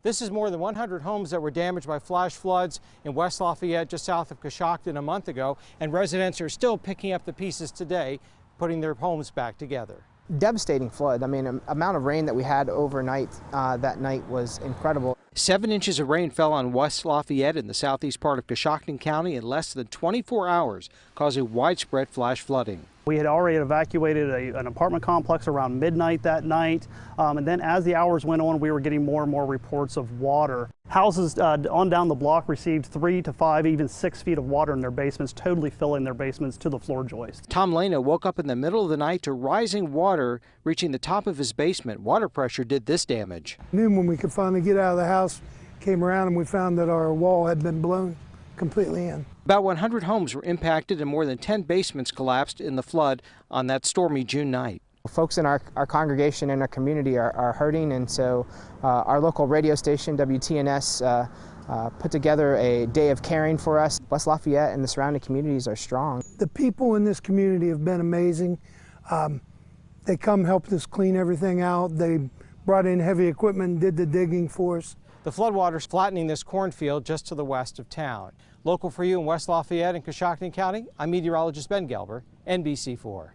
This is more than 100 homes that were damaged by flash floods in West Lafayette, just south of Coshocton, a month ago, and residents are still picking up the pieces today, putting their homes back together. Devastating flood. I mean, the amount of rain that we had overnight that night was incredible. 7 inches of rain fell on West Lafayette in the southeast part of Coshocton County in less than 24 hours, causing widespread flash flooding. We had already evacuated an apartment complex around midnight that night, and then as the hours went on, we were getting more and more reports of water. Houses on down the block received 3 to 5, even 6 feet of water in their basements, totally filling their basements to the floor joist. Tom Leno woke up in the middle of the night to rising water reaching the top of his basement. Water pressure did this damage. Noon, when we could finally get out of the house, came around and we found that our wall had been blown completely in. About 100 homes were impacted and more than 10 basements collapsed in the flood on that stormy June night. Folks in our congregation and our community are hurting, and so our local radio station, WTNS, put together a day of caring for us. West Lafayette and the surrounding communities are strong. The people in this community have been amazing. They come helped us clean everything out. They brought in heavy equipment and did the digging for us. The floodwaters flattening this cornfield just to the west of town. Local for you in West Lafayette and Coshocton County, I'm meteorologist Ben Gelber, NBC4.